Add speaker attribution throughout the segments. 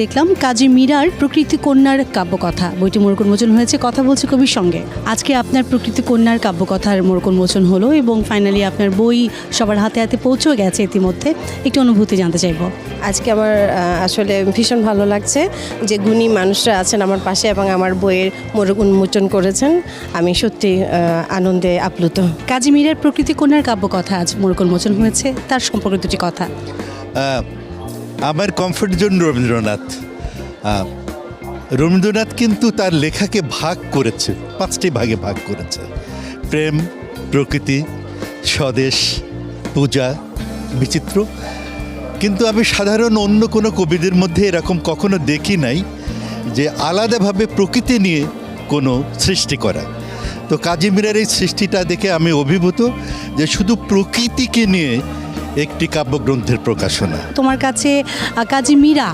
Speaker 1: দেখলাম কাজী মীরার প্রকৃতি কন্যার কাব্যকথা, বইটি মোড়ক উন্মোচন হয়েছে। কথা বলছি কবির সঙ্গে। আজকে আপনার প্রকৃতি কন্যার কাব্যকথার মোড়ক উন্মোচন হলো এবং ফাইনালি আপনার বই সবার হাতে হাতে পৌঁছেও গেছে ইতিমধ্যে। একটু অনুভূতি জানতে চাইবো।
Speaker 2: আজকে আমার আসলে ভীষণ ভালো লাগছে যে গুণী মানুষরা আছেন আমার পাশে এবং আমার বইয়ের মোড়ক উন্মোচন করেছেন। আমি সত্যি আনন্দে আপ্লুত।
Speaker 1: কাজী মীরার প্রকৃতি কন্যার কাব্যকথা আজ মোড়ক উন্মোচন হয়েছে, তার সম্পর্কে দুটি কথা।
Speaker 3: আমার কমফোর্ট জোন রবীন্দ্রনাথ। রবীন্দ্রনাথ কিন্তু তার লেখাকে ভাগ করেছে, 5টি ভাগে ভাগ করেছে: প্রেম, প্রকৃতি, স্বদেশ, পূজা, বিচিত্র। কিন্তু আমি সাধারণ অন্য কোনো কবিদের মধ্যে এরকম কখনো দেখি নাই যে আলাদাভাবে প্রকৃতি নিয়ে কোনো সৃষ্টি করা। তো কাজী মীরার এই সৃষ্টিটা দেখে আমি অভিভূত যে শুধু প্রকৃতিকে নিয়ে একটি কাব্যগ্রন্থের প্রকাশনা।
Speaker 1: তোমার কাছে কাজী মীরা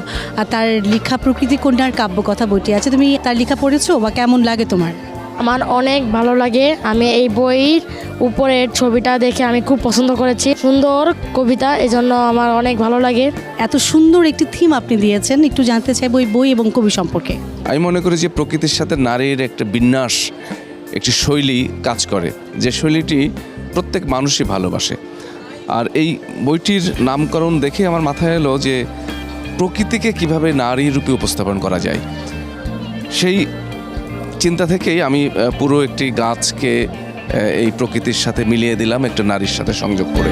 Speaker 1: তার লেখা প্রকৃতি কন্যার কাব্যকথা বইটি আছে, তুমি তার লেখা পড়েছো বা কেমন লাগে তোমার?
Speaker 4: আমার অনেক ভালো লাগে। আমি এই বইয়ের উপরের ছবিটা দেখে আমি খুব পছন্দ করেছি। সুন্দর কবিতা, এজন্য আমার অনেক ভালো লাগে।
Speaker 1: এত সুন্দর একটি থিম আপনি দিয়েছেন, একটু জানতে চাইবো এই বই এবং কবি সম্পর্কে।
Speaker 5: আমি মনে করি যে প্রকৃতির সাথে নারীর একটা বিন্যাস, একটি শৈলী কাজ করে, যে শৈলীটি প্রত্যেক মানুষই ভালোবাসে। আর এই বইটির নামকরণ দেখে আমার মাথায় এলো যে প্রকৃতিকে কিভাবে নারী রূপে উপস্থাপন করা যায়। সেই চিন্তা থেকেই আমি পুরো একটি গাছকে এই প্রকৃতির সাথে মিলিয়ে দিলাম একটা নারীর সাথে সংযোগ করে।